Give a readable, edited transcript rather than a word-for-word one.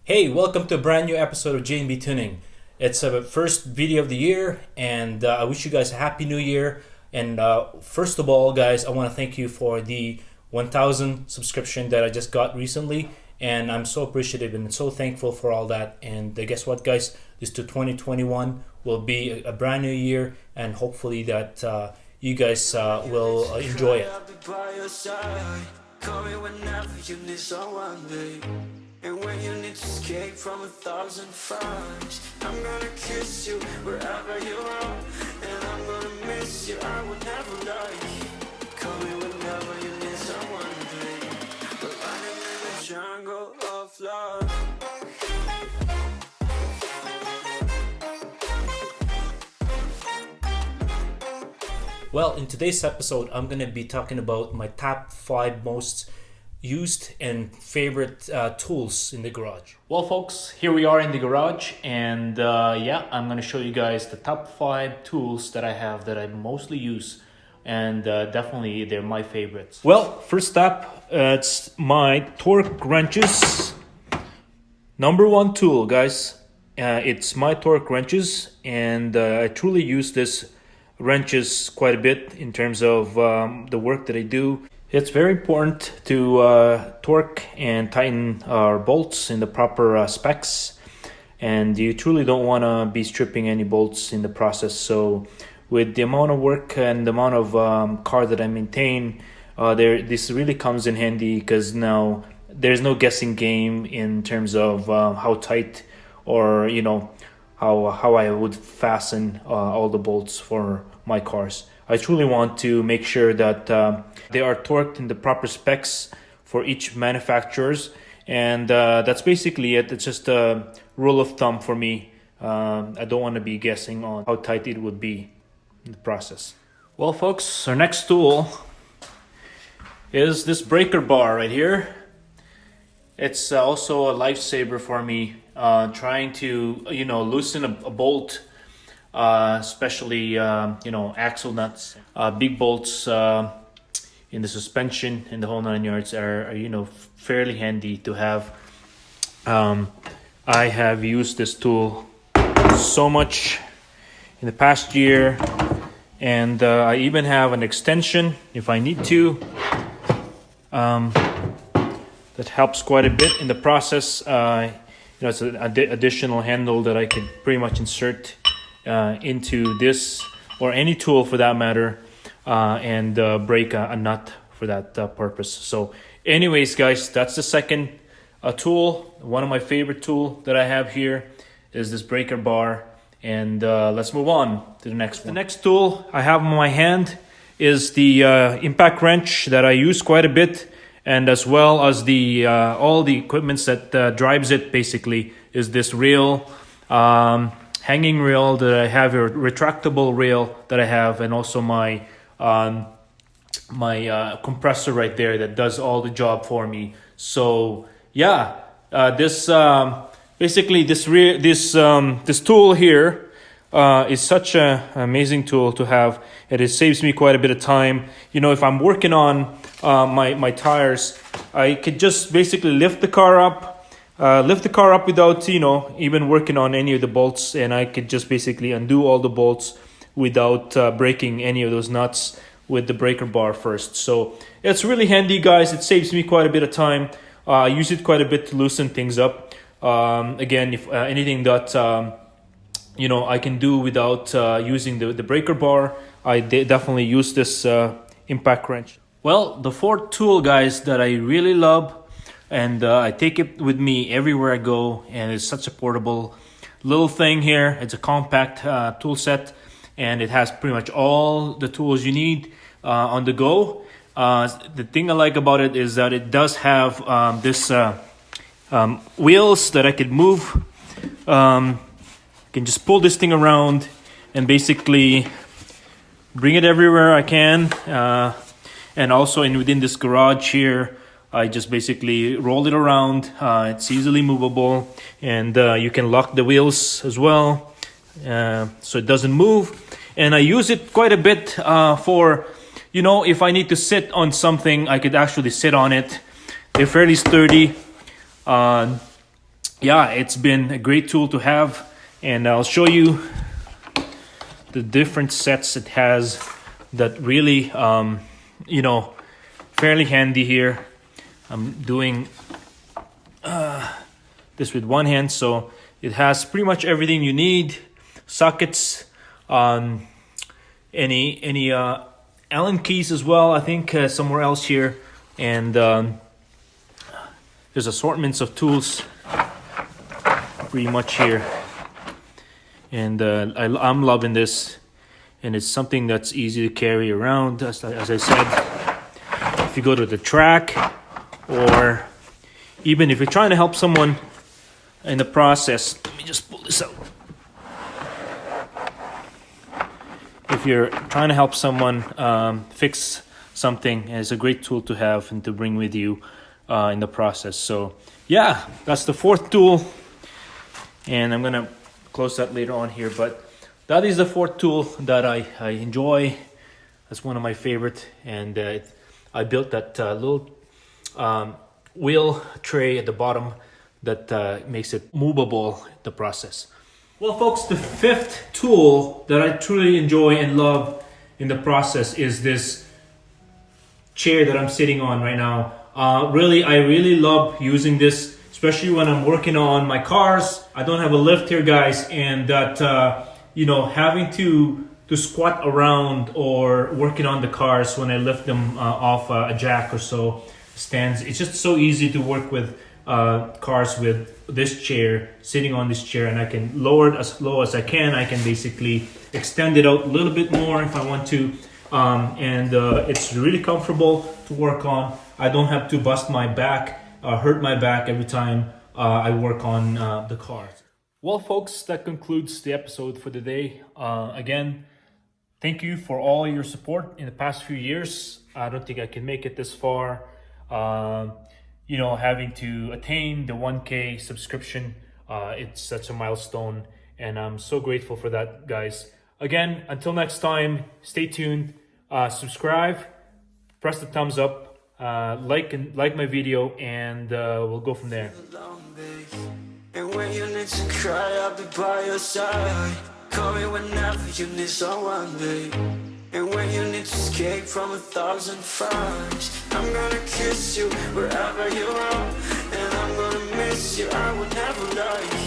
Hey, welcome to a brand new episode of J&B Tuning. It's the first video of the year, and I wish you guys a happy new year. And first of all, guys, I want to thank you for the 1,000 subscription that I just got recently, and I'm so appreciative and so thankful for all that. And guess what, guys? This to 2021 will be a brand new year, and hopefully that you guys will enjoy it. Call me whenever you need someone, babe. And when you need to escape from 1,000 fires, I'm gonna kiss you wherever you are. And I'm gonna miss you, I will never lie. Call me whenever you need someone, babe. We're running in the jungle of love. Well, in today's episode, I'm going to be talking about my top 5 most used and favorite tools in the garage. Well, folks, here we are in the garage, and I'm going to show you guys the top 5 tools that I have that I mostly use, and definitely they're my favorites. Well, first up, it's my torque wrenches. Number 1 tool, guys. It's my torque wrenches, and I truly use this wrenches quite a bit in terms of the work that I do. It's very important to torque and tighten our bolts in the proper specs, and you truly don't want to be stripping any bolts in the process. So with the amount of work and the amount of car that I maintain, this really comes in handy, because now there's no guessing game in terms of how tight or how I would fasten all the bolts for my cars. I truly want to make sure that they are torqued in the proper specs for each manufacturers, and that's basically it. It's just a rule of thumb for me. I don't want to be guessing on how tight it would be in the process. Well, folks, our next tool is this breaker bar right here. It's also a lifesaver for me, trying to loosen a bolt, especially axle nuts, big bolts in the suspension and the whole 9 yards are fairly handy to have. I have used this tool so much in the past year, and I even have an extension if I need to. That helps quite a bit in the process. It's an additional handle that I could pretty much insert into this or any tool for that matter, and break a nut for that purpose. So anyways, guys, that's the second tool. One of my favorite tool that I have here is this breaker bar, and let's move on to the next one. The next tool I have in my hand is the impact wrench that I use quite a bit, and as well as the all the equipments that drives it. Basically is this rail, hanging rail that I have, a retractable rail that I have, and also my compressor right there that does all the job for me. So this tool here is such an amazing tool to have. It saves me quite a bit of time. If I'm working on my tires, I could just basically lift the car up without even working on any of the bolts, and I could just basically undo all the bolts without breaking any of those nuts with the breaker bar first. So it's really handy, guys. It saves me quite a bit of time. I use it quite a bit to loosen things up. Again, if anything that I can do without using the breaker bar, I definitely use this impact wrench. Well, the fourth tool, guys, that I really love, and I take it with me everywhere I go, and it's such a portable little thing here. It's a compact tool set, and it has pretty much all the tools you need on the go. The thing I like about it is that it does have this wheels that I could move. I can just pull this thing around and basically bring it everywhere I can. And also within this garage here, I just basically roll it around. It's easily movable, and you can lock the wheels as well, so it doesn't move. And I use it quite a bit for, if I need to sit on something, I could actually sit on it. They're fairly sturdy. yeah, it's been a great tool to have, and I'll show you the different sets it has that really, you know, fairly handy here. I'm doing this with one hand, so it has pretty much everything you need. Sockets, any Allen keys as well, I think somewhere else here, and there's assortments of tools pretty much here, and I'm loving this, and it's something that's easy to carry around. As I said, if you go to the track, or even if you're trying to help someone in the process. Let me just pull this out. If you're trying to help someone fix something, it's a great tool to have and to bring with you in the process. So yeah, that's the fourth tool, and I'm gonna close that later on here, but that is the fourth tool that I enjoy. That's one of my favorite, and I built that little wheel tray at the bottom that makes it movable in the process. Well, folks, the fifth tool that I truly enjoy and love in the process is this chair that I'm sitting on right now. I really love using this, especially when I'm working on my cars. I don't have a lift here, guys, and that having to squat around or working on the cars when I lift them off a jack or so stands. It's just so easy to work with cars with this chair, sitting on this chair, and I can lower it as low as I can. I can basically extend it out a little bit more if I want to, and it's really comfortable to work on. I don't have to bust my back, hurt my back every time I work on the cars. Well, folks, that concludes the episode for today. Again, thank you for all your support in the past few years. I don't think I can make it this far. Having to attain the 1K subscription, it's such a milestone, and I'm so grateful for that, guys. Again, until next time, stay tuned, subscribe, press the thumbs up, like my video, and we'll go from there. And when you need to cry, I'll be by your side. Call me whenever you need someone, babe. And when you need to escape from 1,000 fires, I'm gonna kiss you wherever you are. And I'm gonna miss you, I will never lie.